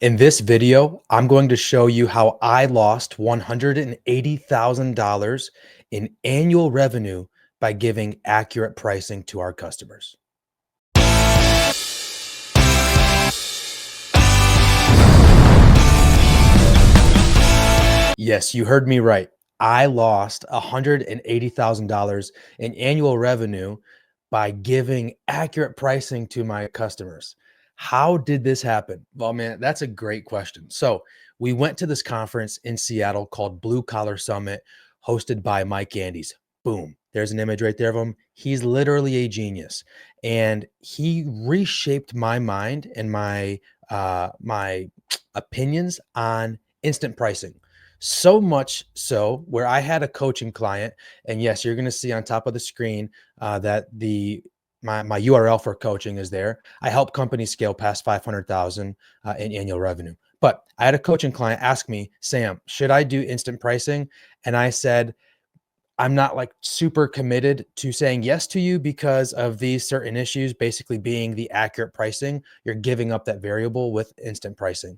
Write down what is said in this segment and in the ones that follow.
In this video, I'm going to show you how I lost $180,000 in annual revenue by giving accurate pricing to our customers. Yes, you heard me right. I lost $180,000 in annual revenue by giving accurate pricing to my customers. How did this happen? Well, man, that's a great question. So, we went to this conference in Seattle called Blue Collar Summit, hosted by Mike Andes. Boom. There's an image right there of him. He's literally a genius. And he reshaped my mind and my opinions on instant pricing. So much so where I had a coaching client, and yes, you're going to see on top of the screen that my URL for coaching is there. I help companies scale past 500,000 in annual revenue. But I had a coaching client ask me, Sam, should I do instant pricing? And I said, I'm not like super committed to saying yes to you because of these certain issues, basically being the accurate pricing. You're giving up that variable with instant pricing.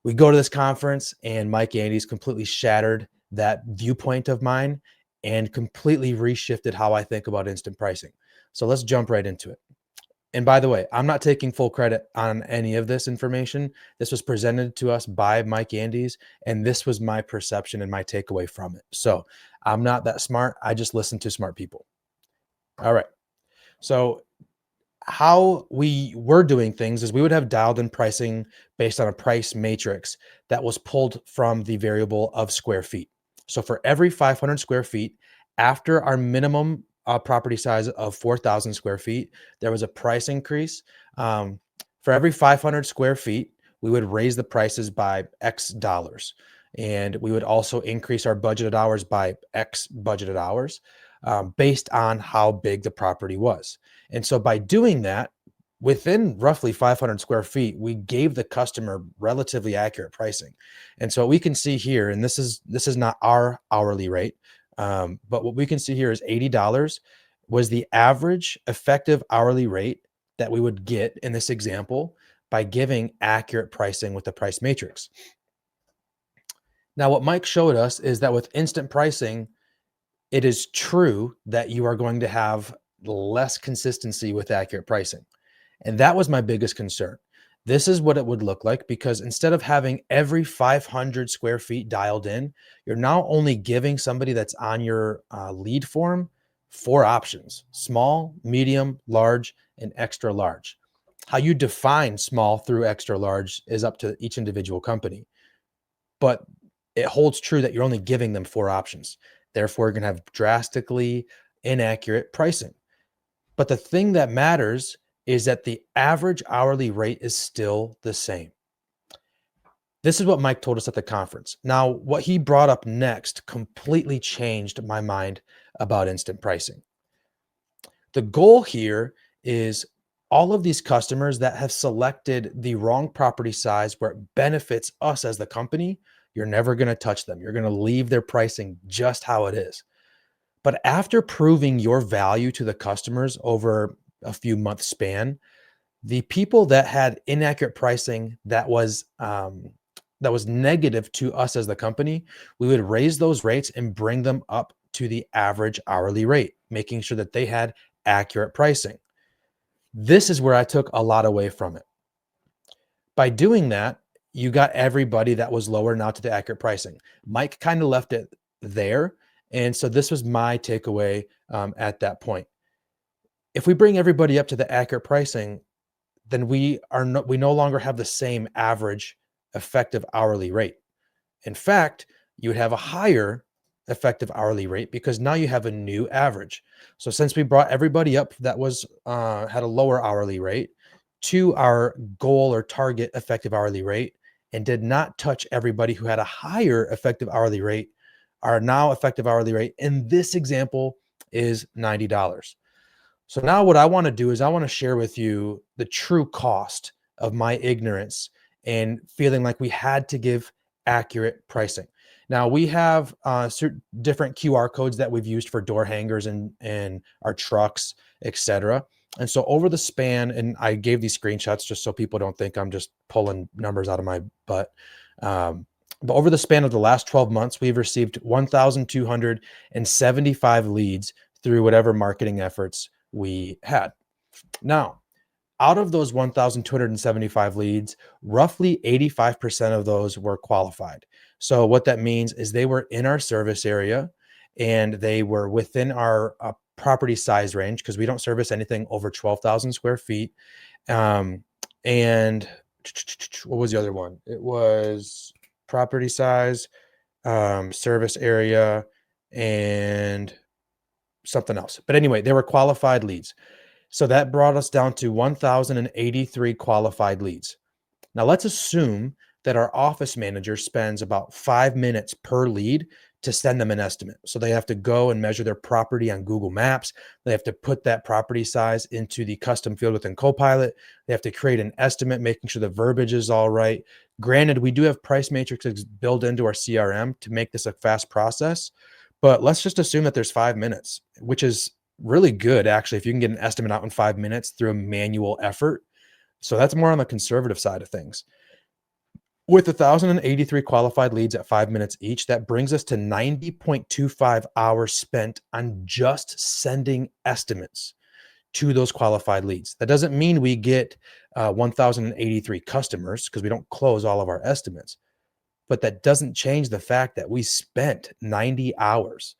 We go to this conference and Mike Andes completely shattered that viewpoint of mine and completely reshifted how I think about instant pricing. So let's jump right into it. And by the way, I'm not taking full credit on any of this information. This was presented to us by Mike Andes, and this was my perception and my takeaway from it. So I'm not that smart. I just listen to smart people. All right. So how we were doing things is we would have dialed in pricing based on a price matrix that was pulled from the variable of square feet. So for every 500 square feet, after our minimum property size of 4,000 square feet, there was a price increase. For every 500 square feet, we would raise the prices by X dollars. And we would also increase our budgeted hours by X budgeted hours based on how big the property was. And so by doing that, within roughly 500 square feet, we gave the customer relatively accurate pricing. And so we can see here, and this is not our hourly rate, but what we can see here is $80 was the average effective hourly rate that we would get in this example by giving accurate pricing with the price matrix. Now, what Mike showed us is that with instant pricing, it is true that you are going to have less consistency with accurate pricing. And that was my biggest concern. This is what it would look like because instead of having every 500 square feet dialed in, you're now only giving somebody that's on your lead form 4 options: small, medium, large, and extra large. How you define small through extra large is up to each individual company, but it holds true that you're only giving them 4 options. Therefore, you're going to have drastically inaccurate pricing. But the thing that matters is that the average hourly rate is still the same. This is what Mike told us at the conference. Now, what he brought up next completely changed my mind about instant pricing. The goal here is all of these customers that have selected the wrong property size where it benefits us as the company, you're never going to touch them. You're going to leave their pricing just how it is. But after proving your value to the customers over a few month span, the people that had inaccurate pricing that was negative to us as the company, we would raise those rates and bring them up to the average hourly rate, making sure that they had accurate pricing. This is where I took a lot away from it. By doing that, you got everybody that was lower now to the accurate pricing. Mike kind of left it there. And so this was my takeaway at that point. If we bring everybody up to the accurate pricing, then we no longer have the same average effective hourly rate. In fact, you would have a higher effective hourly rate because now you have a new average. So since we brought everybody up that was had a lower hourly rate to our goal or target effective hourly rate and did not touch everybody who had a higher effective hourly rate, our now effective hourly rate in this example is $90. So now what I want to do is I want to share with you the true cost of my ignorance and feeling like we had to give accurate pricing. Now we have certain different QR codes that we've used for door hangers and our trucks, etc. And so over the span, and I gave these screenshots just so people don't think I'm just pulling numbers out of my butt. Um, but over the span of the last 12 months, we've received 1,275 leads through whatever marketing efforts we had. Now, out of those 1,275 leads, roughly 85% of those were qualified. So what that means is they were in our service area and they were within our property size range because we don't service anything over 12,000 square feet. Um, and what was the other one? It was property size, service area, and something else. But anyway, they were qualified leads. So that brought us down to 1,083 qualified leads. Now let's assume that our office manager spends about 5 minutes per lead to send them an estimate. So they have to go and measure their property on Google Maps. They have to put that property size into the custom field within Copilot. They have to create an estimate, making sure the verbiage is all right. Granted, we do have price matrices built into our CRM to make this a fast process, but let's just assume that there's 5 minutes, which is really good actually if you can get an estimate out in 5 minutes through a manual effort. So that's more on the conservative side of things. With 1,083 qualified leads at 5 minutes each, that brings us to 90.25 hours spent on just sending estimates to those qualified leads. That doesn't mean we get 1,083 customers because we don't close all of our estimates, but that doesn't change the fact that we spent 90 hours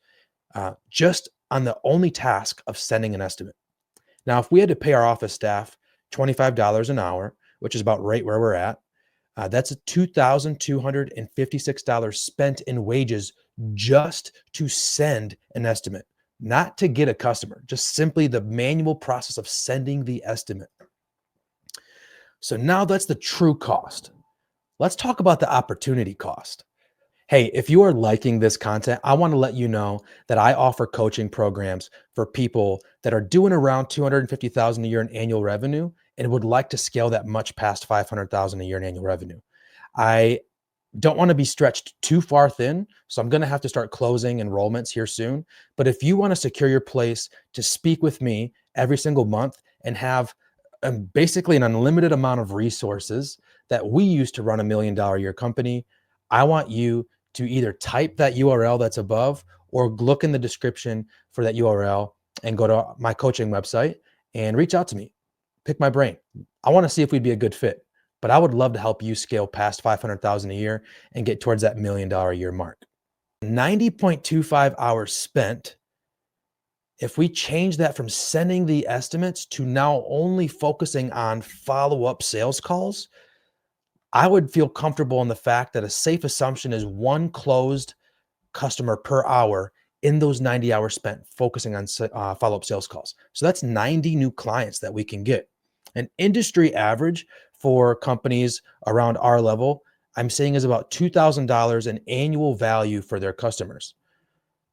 just on the only task of sending an estimate. Now, if we had to pay our office staff $25 an hour, which is about right where we're at, that's $2,256 spent in wages just to send an estimate, not to get a customer, just simply the manual process of sending the estimate. So now that's the true cost. Let's talk about the opportunity cost. Hey, if you are liking this content, I want to let you know that I offer coaching programs for people that are doing around 250,000 a year in annual revenue and would like to scale that much past 500,000 a year in annual revenue. I don't want to be stretched too far thin, so I'm going to have to start closing enrollments here soon. But if you want to secure your place to speak with me every single month and have basically an unlimited amount of resources that we use to run $1 million a year company, I want you to either type that URL that's above or look in the description for that URL and go to my coaching website and reach out to me. Pick my brain. I want to see if we'd be a good fit, but I would love to help you scale past 500,000 a year and get towards that $1 million a year mark. 90.25 hours spent. If we change that from sending the estimates to now only focusing on follow-up sales calls, I would feel comfortable in the fact that a safe assumption is one closed customer per hour in those 90 hours spent focusing on follow-up sales calls. So that's 90 new clients that we can get. An industry average for companies around our level, I'm saying, is about $2,000 in annual value for their customers.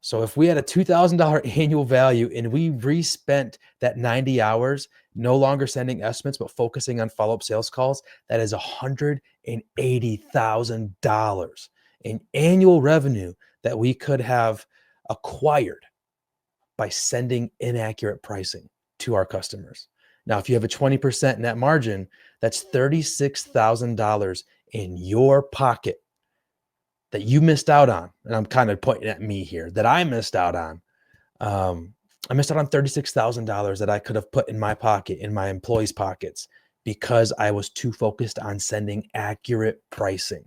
So if we had a $2,000 annual value and we respent that 90 hours, no longer sending estimates, but focusing on follow-up sales calls, that is $180,000 in annual revenue that we could have acquired by sending inaccurate pricing to our customers. Now, if you have a 20% net margin, that's $36,000 in your pocket that you missed out on. And I'm kind of pointing at me here that I missed out on. I missed out on $36,000 that I could have put in my pocket, in my employees' pockets, because I was too focused on sending accurate pricing.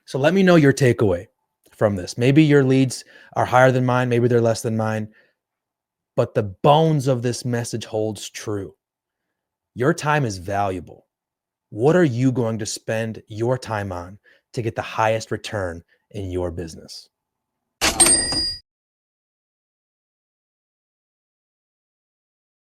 So let me know your takeaway from this. Maybe your leads are higher than mine, maybe they're less than mine, but the bones of this message holds true. Your time is valuable. What are you going to spend your time on to get the highest return in your business?